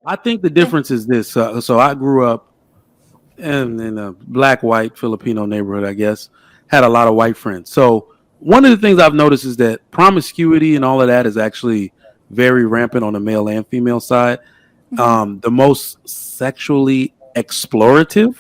I think the difference is this. So I grew up in a black, white, Filipino neighborhood, I guess, had a lot of white friends. So one of the things I've noticed is that promiscuity and all of that is actually very rampant on the male and female side. The most sexually explorative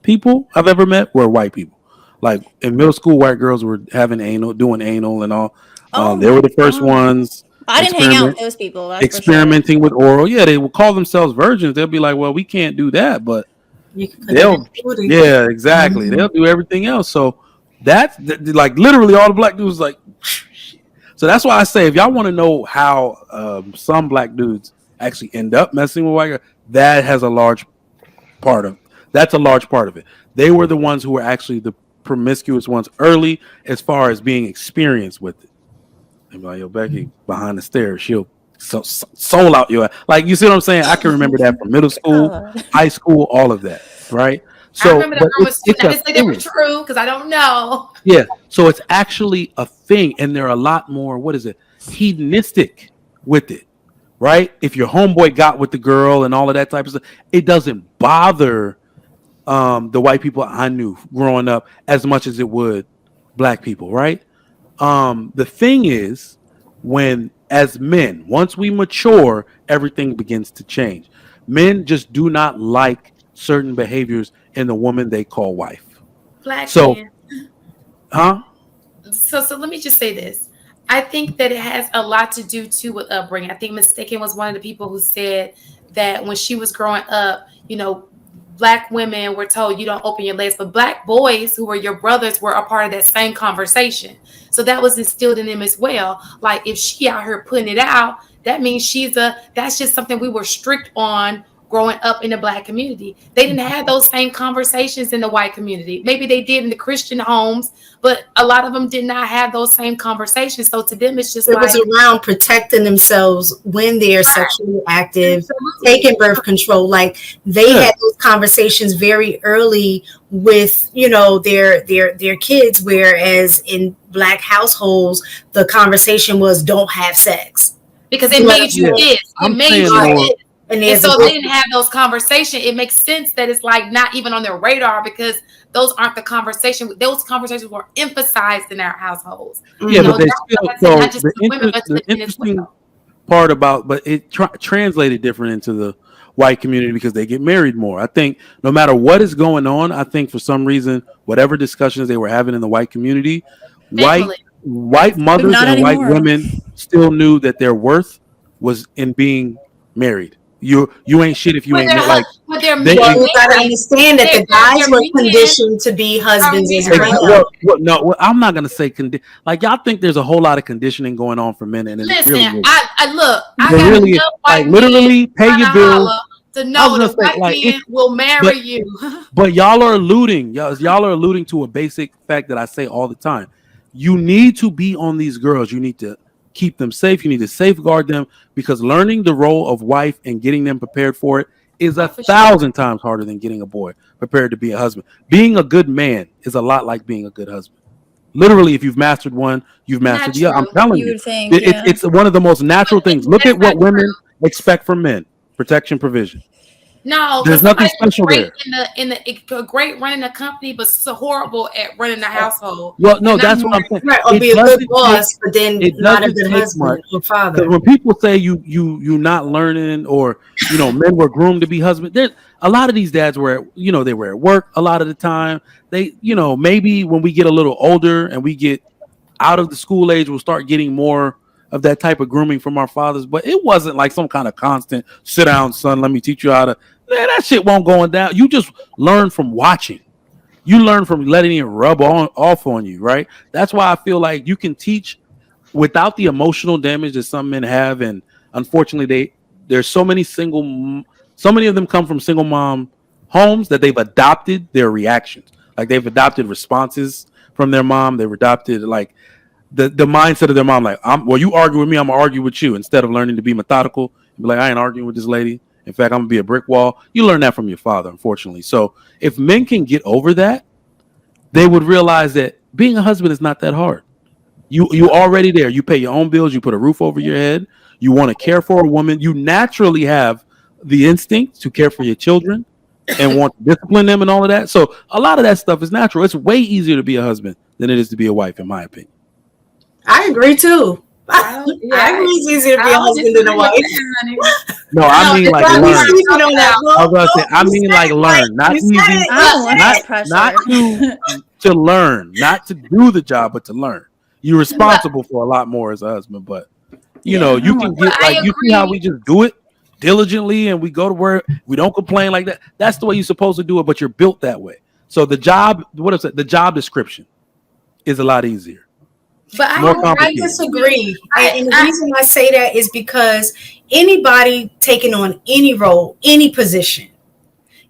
people I've ever met were white people. Like in middle school, white girls were having anal, doing anal and all. Oh They my were the first god. ones I didn't hang out with those people, that's for sure. experimenting with oral. Yeah, they will call themselves virgins. They'll be like, "Well, we can't do that," but You can put it in they'll, booty. yeah, exactly. Mhm. They'll do everything else. So that's like literally all the black dudes like. So that's why I say if y'all want to know how some black dudes actually end up messing with white girls, that has a large part of that's a large part of it. They were the ones who were actually the promiscuous ones early as far as being experienced with it. And like, yo, Becky behind the stairs, she'll soul out your, like, you see what I'm saying? I can remember that from middle school, God. high school, all of that, right? I So, remember the but rumors too. it's I a didn't say they were thing. true because I don't know. Yeah, so it's actually a thing, and they're a lot more. What is it? Hedonistic with it, right? If your homeboy got with the girl and all of that type of stuff, it doesn't bother the white people I knew growing up as much as it would black people, right? The thing is, when as men, once we mature, everything begins to change. Men just do not like certain behaviors in the woman they call wife. Black So, men. huh? So let me just say this. I think that it has a lot to do too with upbringing. I think Mistaken was one of the people who said that when she was growing up, black women were told you don't open your legs, but black boys who were your brothers were a part of that same conversation. So that was instilled in them as well. Like if she out here putting it out, that means that's just something we were strict on growing up in the black community. They didn't have those same conversations in the white community. Maybe they did in the Christian homes, but a lot of them did not have those same conversations. So to them, it's just It like was around protecting themselves when they're sexually active, absolutely. taking birth control. Like they Yeah. had those conversations very early with, their kids, whereas in black households, the conversation was don't have sex. Because it made you Yeah. this. It I'm made saying you more- this. And And there's so they didn't have those conversations. It makes sense that it's like not even on their radar because those aren't the conversation. Those conversations were emphasized in our households. Yeah, but they that's still. not So just the, the women, but the the men as interesting well. part about, but it translated different into the white community because they get married more. I think no matter what is going on, I think for some reason, whatever discussions they were having in the white community, Thankfully. white mothers not and white anymore. women still knew that their worth was in being married. You ain't shit if you When ain't they're, like. when they're they- Well, you married, gotta understand that the guys were conditioned to be husbands as well. No, I'm not gonna say like y'all think there's a whole lot of conditioning going on for men, and it listen, really is. I look, I There got really is. enough Like white literally, men pay trying your to bills. holler to I know was that gonna say, white like, men will marry but- you. But y'all are alluding, y'all are alluding to a basic fact that I say all the time. You need to be on these girls. You need to keep them safe. You need to safeguard them because learning the role of wife and getting them prepared for it is a For sure. 1,000 times harder than getting a boy prepared to be a husband. Being a good man is a lot like being a good husband. Literally, if you've mastered one, you've Not mastered the other. I'm true. telling You you, would think, yeah. it's one of the most natural things. Look That's at what not women true. expect from men: protection, provision. No, There's because nothing somebody special great there. great running a company, but so horrible at running a household. Well, no, And that's what I'm saying. Right, or It be a good doesn't boss, but then it not a doesn't good take husband or Because father. when people say you not learning, or men were groomed to be husbands, there's a lot of these dads were they were at work a lot of the time. They maybe when we get a little older and we get out of the school age, we'll start getting more of that type of grooming from our fathers. But it wasn't like some kind of constant sit down, son. Let me teach you how to. Man, that shit won't going down. You just learn from watching. You learn from letting it rub off on you, right? That's why I feel like you can teach without the emotional damage that some men have, and unfortunately, there's so many so many of them come from single mom homes that they've adopted their reactions, like they've adopted responses from their mom. They've adopted like the mindset of their mom, like you argue with me, I'm gonna argue with you, instead of learning to be methodical. Be like, I ain't arguing with this lady. In fact, I'm gonna be a brick wall. You learn that from your father, unfortunately. So if men can get over that, they would realize that being a husband is not that hard. You already there. You pay your own bills. You put a roof over your head. You want to care for a woman. You naturally have the instinct to care for your children and want to discipline them and all of that. So a lot of that stuff is natural. It's way easier to be a husband than it is to be a wife, in my opinion. I agree too. I agree it's easier to be a husband than a wife. No, I mean like learn. I was gonna say, I mean like learn, not easy, not to learn, not to do the job, but to learn. You're responsible for a lot more as a husband, but you know, you can get like you see how we just do it diligently and we go to work, we don't complain like that. That's the way you're supposed to do it, but you're built that way. So the job, what is it? The job description is a lot easier. But I disagree. And the reason I say that is because anybody taking on any role, any position,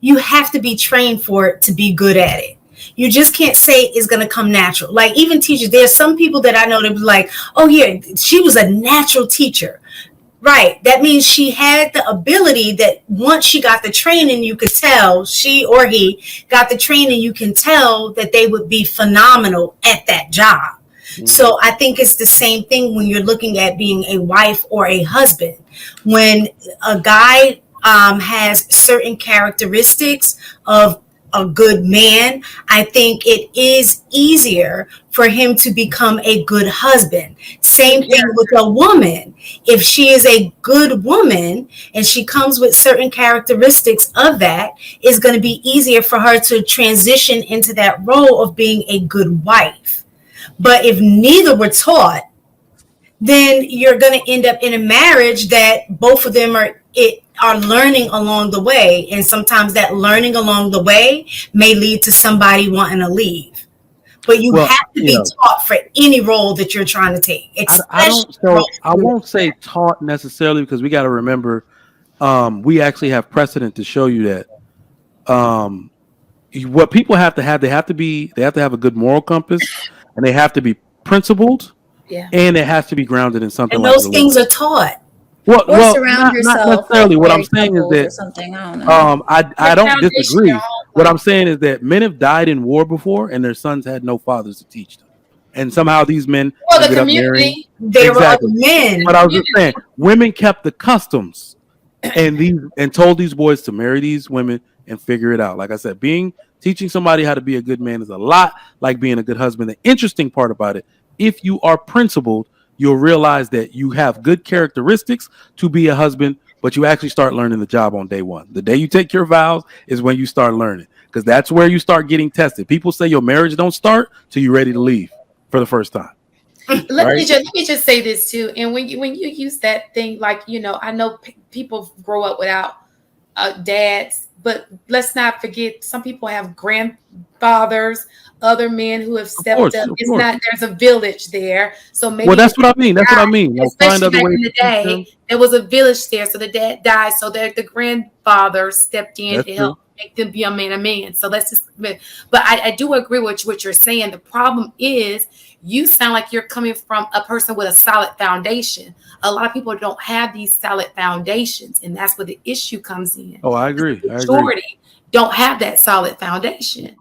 you have to be trained for it to be good at it. You just can't say it's going to come natural. Like even teachers, there's some people that I know that be like, oh yeah, she was a natural teacher. Right. That means she had the ability that once she got the training, you could tell, she or he got the training, you can tell that they would be phenomenal at that job. So I think it's the same thing when you're looking at being a wife or a husband. When a guy has certain characteristics of a good man, I think it is easier for him to become a good husband. Same thing with a woman. If she is a good woman and she comes with certain characteristics of that, it's going to be easier for her to transition into that role of being a good wife. But if neither were taught, then you're going to end up in a marriage that both of them are learning along the way. And sometimes that learning along the way may lead to somebody wanting to leave. But you have to be taught for any role that you're trying to take. I won't say taught necessarily, because we got to remember, we actually have precedent to show you that what people have to have, they have to have a good moral compass, and they have to be principled, and it has to be grounded in something. And those things are taught. Well, not necessarily. What I'm saying is that I don't disagree. What I'm saying is that men have died in war before, and their sons had no fathers to teach them, and somehow these men the community they were other men. But I was just saying, women kept the customs, and told these boys to marry these women and figure it out. Like I said, teaching somebody how to be a good man is a lot like being a good husband. The interesting part about it, if you are principled, you'll realize that you have good characteristics to be a husband, but you actually start learning the job on day one. The day you take your vows is when you start learning, because that's where you start getting tested. People say your marriage don't start till you're ready to leave for the first time. Let me just say this too. And when you use that thing, like, I know people grow up without dads, but let's not forget, some people have grandfathers, other men who have stepped up. It's not, there's a village there. So maybe that's what I mean. That's what I mean. Especially back in the day, there was a village there. So the dad died. So the grandfather stepped in to help make them be a man. So let's just, but I do agree with what you're saying. The problem is, you sound like you're coming from a person with a solid foundation. A lot of people don't have these solid foundations, and that's where the issue comes in. Oh, I agree. The majority don't have that solid foundation.